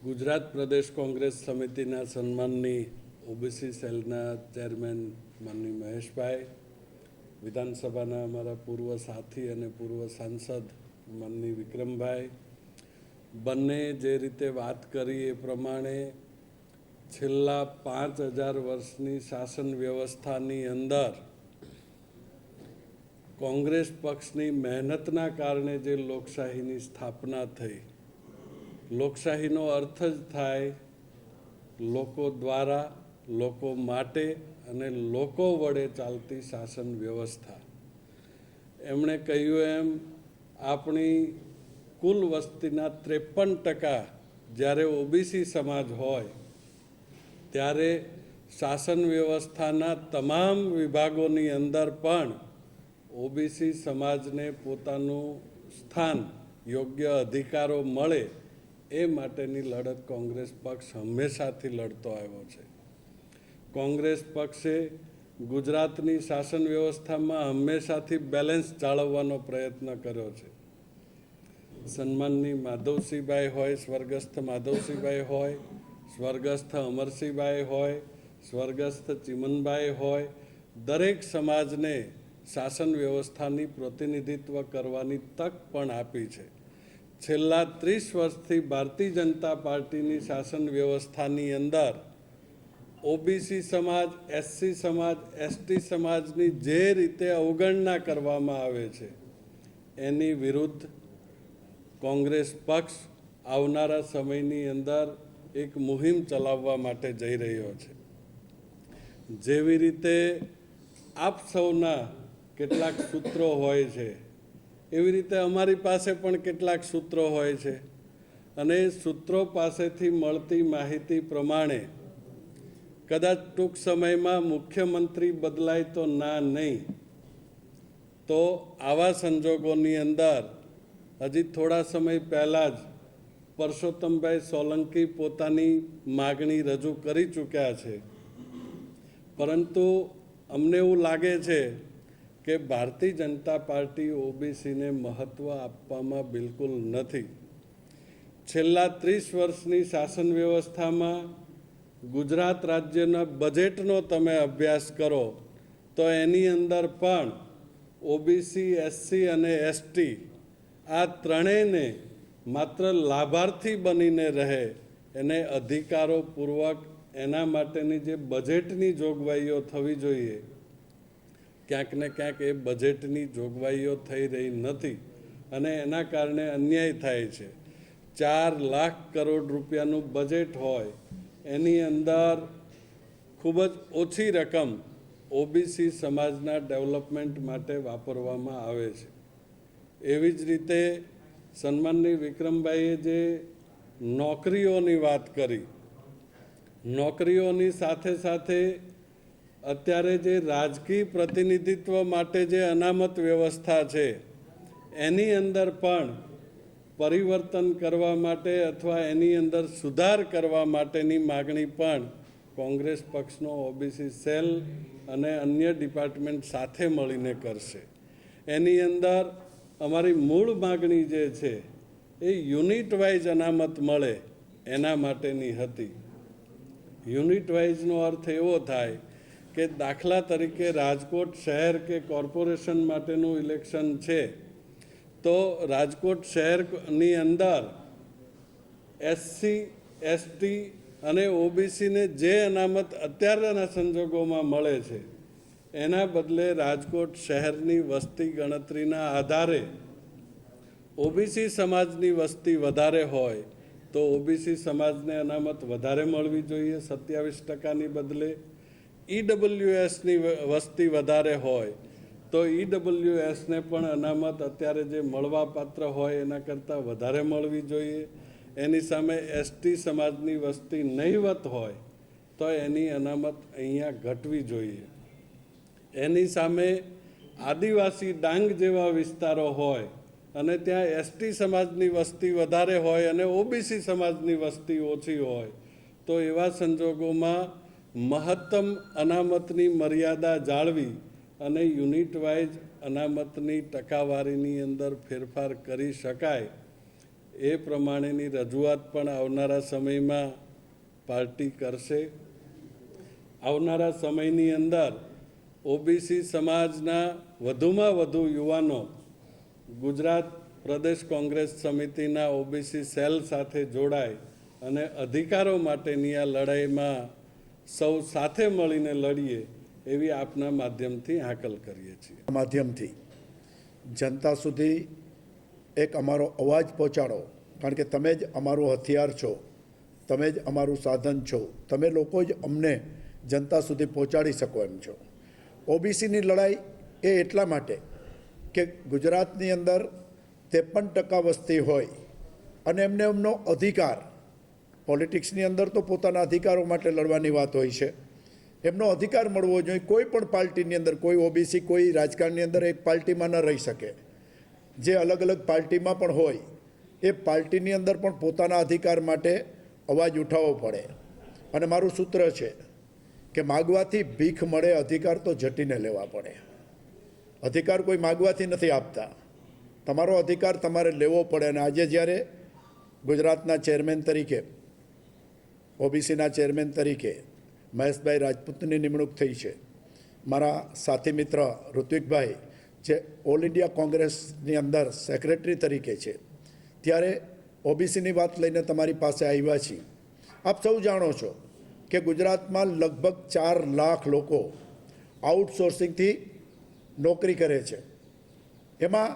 ગુજરાત પ્રદેશ કોંગ્રેસ સમિતિના સન્માનની ઓબીસી સેલના ચેરમેન માનની મહેશભાઈ, વિધાનસભાના અમારા પૂર્વ સાથી અને પૂર્વ સાંસદ માનની વિક્રમભાઈ, બંને જે રીતે વાત કરી એ પ્રમાણે છેલ્લા 5000 વર્ષની શાસન વ્યવસ્થાની અંદર કોંગ્રેસ પક્ષની મહેનતના કારણે જે લોકશાહીની સ્થાપના થઈ, લોકશાહીનો અર્થ જ થાય લોકો દ્વારા, લોકો માટે અને લોકો વડે ચાલતી શાસન વ્યવસ્થા. એમણે કહ્યું એમ આપણી કુલ વસ્તીના 53% જ્યારે ઓબીસી સમાજ હોય ત્યારે શાસન વ્યવસ્થાના તમામ વિભાગોની અંદર પણ ઓબીસી સમાજને પોતાનું સ્થાન, યોગ્ય અધિકારો મળે એ માટેની લડત કોંગ્રેસ પક્ષ હંમેશાથી લડતો આવ્યો છે. કોંગ્રેસ પક્ષે ગુજરાતની શાસન વ્યવસ્થામાં હંમેશાથી બેલેન્સ જાળવવાનો પ્રયત્ન કર્યો છે. સન્માનની માધવસિંહભાઈ હોય, સ્વર્ગસ્થ માધવસિંહભાઈ હોય, સ્વર્ગસ્થ અમરસિંહભાઈ હોય, સ્વર્ગસ્થ ચિમનભાઈ હોય, દરેક સમાજને શાસન વ્યવસ્થાની પ્રતિનિધિત્વ કરવાની તક પણ આપી છે. છેલ્લા 30 વર્ષથી ભારતીય જનતા પાર્ટીની શાસન વ્યવસ્થાની અંદર ઓબીસી સમાજ, એસસી સમાજ, એસટી સમાજની જે રીતે અવગણના કરવામાં આવે છે એની વિરુદ્ધ કોંગ્રેસ પક્ષ આવનારા સમયની અંદર એક મુહિમ ચલાવવા માટે જઈ રહ્યો છે. જેવી રીતે આપ સૌના કેટલાક સૂત્રો હોય છે, એવી રીતે અમારી પાસે પણ કેટલાક સૂત્રો હોય છે અને સૂત્રો પાસેથી મળતી માહિતી પ્રમાણે કદાચ ટૂંક સમયમાં મુખ્યમંત્રી બદલાય તો ના નહીં, તો આવા સંજોગોની અંદર હજી થોડા સમય પહેલાં જ પરસોત્તમભાઈ સોલંકી પોતાની માગણી રજૂ કરી ચૂક્યા છે. પરંતુ અમને એવું લાગે છે કે ભારતીય જનતા પાર્ટી ઓબીસીને મહત્ત્વ આપવામાં બિલકુલ નથી. છેલ્લા 30 વર્ષની શાસન વ્યવસ્થામાં ગુજરાત રાજ્યના બજેટનો તમે અભ્યાસ કરો તો એની અંદર પણ ઓબીસી, એસસી અને એસટી આ ત્રણેયને માત્ર લાભાર્થી બનીને રહે, એને અધિકારોપૂર્વક એના માટેની જે બજેટની જોગવાઈઓ થવી જોઈએ, ક્યાંક ને ક્યાંક એ બજેટની જોગવાઈઓ થઈ રહી નથી અને એના કારણે અન્યાય થાય છે. 4 લાખ કરોડ રૂપિયાનું બજેટ હોય એની અંદર ખૂબ જ ઓછી રકમ ઓબીસી સમાજના ડેવલપમેન્ટ માટે વાપરવામાં આવે છે. એવી જ રીતે સન્માનની વિક્રમભાઈએ જે નોકરીઓની વાત કરી, નોકરીઓની સાથે સાથે અત્યારે જે રાજકીય પ્રતિનિધિત્વ માટે જે અનામત વ્યવસ્થા છે એની અંદર પણ પરિવર્તન કરવા માટે અથવા એની અંદર સુધાર કરવા માટેની માગણી પણ કોંગ્રેસ પક્ષનો ઓબીસી સેલ અને અન્ય ડિપાર્ટમેન્ટ સાથે મળીને કરશે. એની અંદર અમારી મૂળ માગણી જે છે એ યુનિટ વાઇઝ અનામત મળે એના માટેની હતી. યુનિટ વાઇઝનો અર્થ એવો થાય કે દાખલા તરીકે રાજકોટ શહેર કે કોર્પોરેશન માટેનું ઇલેક્શન છે તો રાજકોટ શહેરની અંદર એસસી, એસટી અને ઓબીસીને જે અનામત અત્યારના સંજોગોમાં મળે છે એના બદલે રાજકોટ શહેરની વસ્તી ગણતરીના આધારે ઓબીસી સમાજની વસ્તી વધારે હોય તો ઓબીસી સમાજને અનામત વધારે મળવી જોઈએ 27%ની બદલે. ઈડબ્લ્યુએસની વસ્તી વધારે હોય તો ઈડબ્લ્યુએસને પણ અનામત અત્યારે જે મળવાપાત્ર હોય એના કરતાં વધારે મળવી જોઈએ. એની સામે એસટી સમાજની વસ્તી નહીવત હોય તો એની અનામત અહીંયા ઘટવી જોઈએ. એની સામે આદિવાસી ડાંગ જેવા વિસ્તારો હોય અને ત્યાં એસટી સમાજની વસ્તી વધારે હોય અને ઓબીસી સમાજની વસ્તી ઓછી હોય તો એવા સંજોગોમાં મહત્તમ અનામતની મર્યાદા જાળવી અને યુનિટ વાઇઝ અનામતની ટકાવારીની અંદર ફેરફાર કરી શકાય એ પ્રમાણેની રજૂઆત પણ આવનારા સમયમાં પાર્ટી કરશે. આવનારા સમયની અંદર ઓબીસી સમાજના વધુમાં વધુ યુવાનો ગુજરાત પ્રદેશ કોંગ્રેસ સમિતિના ઓબીસી સેલ સાથે જોડાય અને અધિકારો માટેની આ લડાઈમાં સૌ સાથે મળીને લડીએ એવી આપના માધ્યમથી હાકલ કરીએ છીએ. માધ્યમથી જનતા સુધી એક અમારો અવાજ પહોંચાડો, કારણ કે તમે જ અમારું હથિયાર છો, તમે જ અમારું સાધન છો, તમે લોકો જ અમને જનતા સુધી પહોંચાડી શકો એમ છો. ઓબીસીની લડાઈ એ એટલા માટે કે ગુજરાતની અંદર 53% વસ્તી હોય અને એમને એમનો અધિકાર, પોલિટિક્સની અંદર તો પોતાના અધિકારો માટે લડવાની વાત હોય છે, એમનો અધિકાર મળવો જોઈએ. કોઈ પણ પાર્ટીની અંદર કોઈ ઓબીસી કોઈ રાજકારણની અંદર એક પાર્ટીમાં ન રહી શકે. જે અલગ અલગ પાર્ટીમાં પણ હોય એ પાર્ટીની અંદર પણ પોતાના અધિકાર માટે અવાજ ઉઠાવવો પડે. અને મારું સૂત્ર છે કે માગવાથી ભીખ મળે, અધિકાર તો ઝટીને લેવા પડે. અધિકાર કોઈ માગવાથી નથી આપતા, તમારો અધિકાર તમારે લેવો પડે. અને આજે જ્યારે ગુજરાતના ચેરમેન તરીકે, ઓબીસીના ચેરમેન તરીકે મહેશભાઈ રાજપૂતની નિમણૂક થઈ છે, મારા સાથી મિત્ર ઋત્વિકભાઈ જે ઓલ ઇન્ડિયા કોંગ્રેસની અંદર સેક્રેટરી તરીકે છે, ત્યારે ઓબીસીની વાત લઈને તમારી પાસે આવ્યા છીએ. આપ સૌ જાણો છો કે ગુજરાતમાં લગભગ 4 લાખ લોકો આઉટસોર્સિંગથી નોકરી કરે છે. એમાં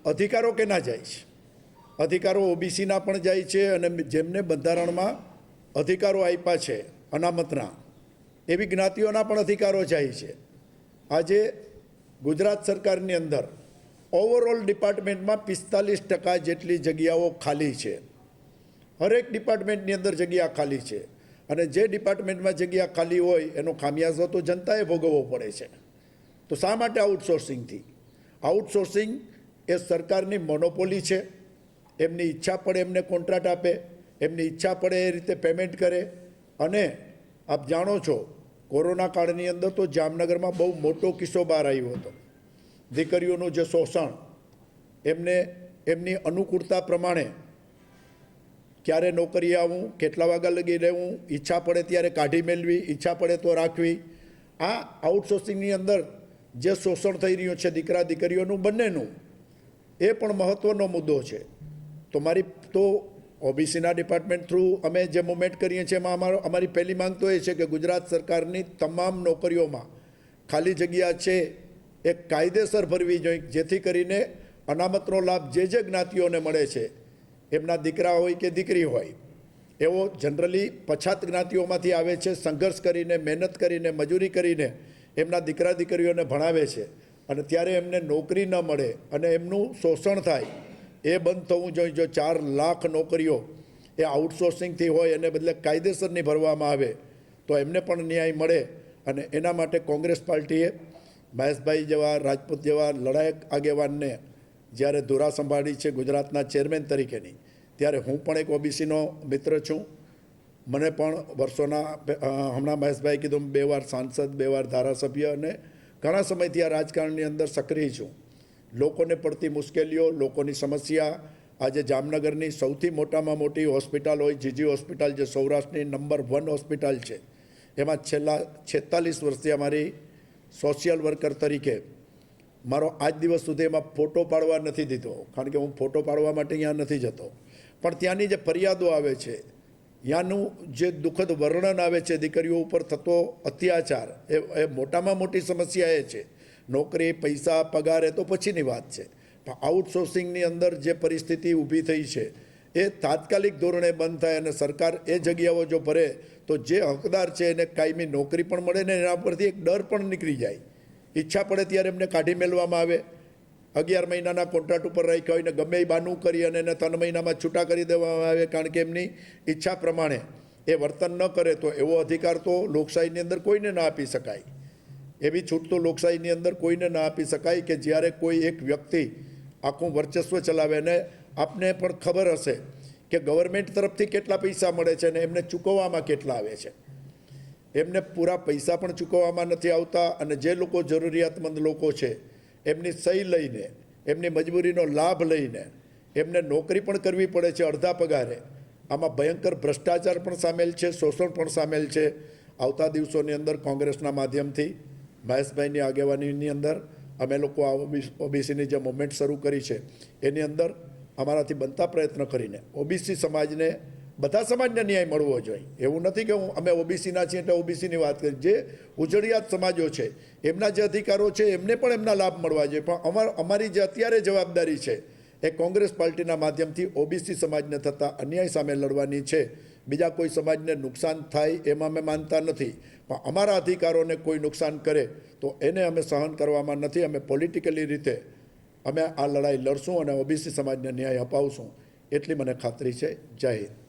અધિકારો કેના જાય છે? અધિકારો ઓબીસીના પણ જાય છે અને જેમને બંધારણમાં અધિકારો આપ્યા છે અનામતના, એવી જ્ઞાતિઓના પણ અધિકારો જાય છે. આજે ગુજરાત સરકારની અંદર ઓવરઓલ ડિપાર્ટમેન્ટમાં 45% જેટલી જગ્યાઓ ખાલી છે. હરેક ડિપાર્ટમેન્ટની અંદર જગ્યા ખાલી છે અને જે ડિપાર્ટમેન્ટમાં જગ્યા ખાલી હોય એનો ખામિયાજો તો જનતાએ ભોગવવો પડે છે. તો શા માટે આઉટસોર્સિંગથી? આઉટસોર્સિંગ એ સરકારની મોનોપોલી છે. એમની ઈચ્છા પડે એમને કોન્ટ્રાક્ટ આપે, એમની ઈચ્છા પડે એ રીતે પેમેન્ટ કરે. અને આપ જાણો છો કોરોના કાળની અંદર તો જામનગરમાં બહુ મોટો કિસ્સો બહાર આવ્યો હતો. દીકરીઓનું જે શોષણ, એમને એમની અનુકૂળતા પ્રમાણે ક્યારે નોકરી આવું, કેટલા વાગ્યા લગી રહેવું, ઈચ્છા પડે ત્યારે કાઢી મેળવી, ઈચ્છા પડે તો રાખવી. આ આઉટસોર્સિંગની અંદર જે શોષણ થઈ રહ્યું છે દીકરા દીકરીઓનું બંનેનું, એ પણ મહત્ત્વનો મુદ્દો છે. તો ઓબીસીના ડિપાર્ટમેન્ટ થ્રુ અમે જે મુવમેન્ટ કરીએ છીએ એમાં અમારી પહેલી માંગ તો એ છે કે ગુજરાત સરકારની તમામ નોકરીઓમાં ખાલી જગ્યા છે એ કાયદેસર ભરવી જોઈએ, જેથી કરીને અનામતનો લાભ જે જ્ઞાતિઓને મળે છે, એમના દીકરા હોય કે દીકરી હોય, એવો જનરલી પછાત જ્ઞાતિઓમાંથી આવે છે, સંઘર્ષ કરીને, મહેનત કરીને, મજૂરી કરીને એમના દીકરા દીકરીઓને ભણાવે છે અને ત્યારે એમને નોકરી ન મળે અને એમનું શોષણ થાય, એ બંધ થવું જોઈએ. જો 4 લાખ નોકરીઓ એ આઉટસોર્સિંગથી હોય એને બદલે કાયદેસરની ભરવામાં આવે તો એમને પણ ન્યાય મળે. અને એના માટે કોંગ્રેસ પાર્ટીએ મહેશભાઈ જેવા, રાજપૂત જેવા લડાયક આગેવાનને જ્યારે ધુરા સંભાળી છે ગુજરાતના ચેરમેન તરીકેની, ત્યારે હું પણ એક ઓબીસીનો મિત્ર છું. મને પણ વર્ષોના, હમણાં મહેશભાઈ કીધું, 2 વાર સાંસદ, 2 વાર ધારાસભ્ય અને ઘણા સમયથી આ રાજકારણની અંદર સક્રિય છું. લોકોને પડતી મુશ્કેલીઓ, લોકોની સમસ્યા, આજે જામનગરની સૌથી મોટામાં મોટી હોસ્પિટલ હોય જીજી હોસ્પિટલ, જે સૌરાષ્ટ્રની નંબર 1 હોસ્પિટલ છે, એમાં છેલ્લા 46 વર્ષથી અમારી સોશિયલ વર્કર તરીકે મારો આજ દિવસ સુધી એમાં ફોટો પાડવા નથી દીધો, કારણ કે હું ફોટો પાડવા માટે ત્યાં નથી જતો. પણ ત્યાંની જે ફરિયાદો આવે છે, ત્યાંનું જે દુઃખદ વર્ણન આવે છે, દીકરીઓ ઉપર થતો અત્યાચાર, એ મોટામાં મોટી સમસ્યા એ છે. નોકરી, પૈસા, પગાર એ તો પછીની વાત છે, પણ આઉટસોર્સિંગની અંદર જે પરિસ્થિતિ ઊભી થઈ છે એ તાત્કાલિક ધોરણે બંધ થાય અને સરકાર એ જગ્યાઓ જો ભરે તો જે હકદાર છે એને કાયમી નોકરી પણ મળે ને એના પરથી એક ડર પણ નીકળી જાય. ઈચ્છા પડે ત્યારે એમને કાઢી મેળવામાં આવે. 11 મહિનાના કોન્ટ્રાક્ટ ઉપર રાખ્યા હોય ને ગમે એ બાનું કરી અને એને 3 મહિનામાં છૂટા કરી દેવામાં આવે, કારણ કે એમની ઈચ્છા પ્રમાણે એ વર્તન ન કરે. તો એવો અધિકાર તો લોકશાહીની અંદર કોઈને ના આપી શકાય. એવી છૂટ તો લોકશાહીની અંદર કોઈને ના આપી શકાય કે જ્યારે કોઈ એક વ્યક્તિ આખું વર્ચસ્વ ચલાવે. અને આપને પણ ખબર હશે કે ગવર્મેન્ટ તરફથી કેટલા પૈસા મળે છે અને એમને ચૂકવવામાં કેટલા આવે છે. એમને પૂરા પૈસા પણ ચૂકવવામાં નથી આવતા અને જે લોકો જરૂરિયાતમંદ લોકો છે એમની સહી લઈને, એમની મજબૂરીનો લાભ લઈને એમને નોકરી પણ કરવી પડે છે અડધા પગારે. આમાં ભયંકર ભ્રષ્ટાચાર પણ સામેલ છે, શોષણ પણ સામેલ છે. આવતા દિવસોની અંદર કોંગ્રેસના માધ્યમથી મહેશભાઈની આગેવાનીની અંદર અમે લોકો આ ઓબીસીની જે મુવમેન્ટ શરૂ કરી છે એની અંદર અમારાથી બનતા પ્રયત્ન કરીને ઓબીસી સમાજને, બધા સમાજને ન્યાય મળવો જોઈએ. એવું નથી કે અમે ઓબીસીના છીએ એટલે ઓબીસીની વાત કરી. જે ઉજળિયાત સમાજો છે એમના જે અધિકારો છે એમને પણ એમના લાભ મળવા જોઈએ. પણ અમારી જે અત્યારે જવાબદારી છે એ કોંગ્રેસ પાર્ટીના માધ્યમથી ઓબીસી સમાજને થતા અન્યાય સામે લડવાની છે. બીજા કોઈ સમાજને નુકસાન થાય એમાં અમે માનતા નથી, પણ અમારા અધિકારોને કોઈ નુકસાન કરે તો એને અમે સહન કરવામાં નથી. અમે પોલિટિકલી રીતે અમે આ લડાઈ લડશું અને ઓબીસી સમાજને ન્યાય અપાવશું, એટલી મને ખાતરી છે. જય હિન્દ.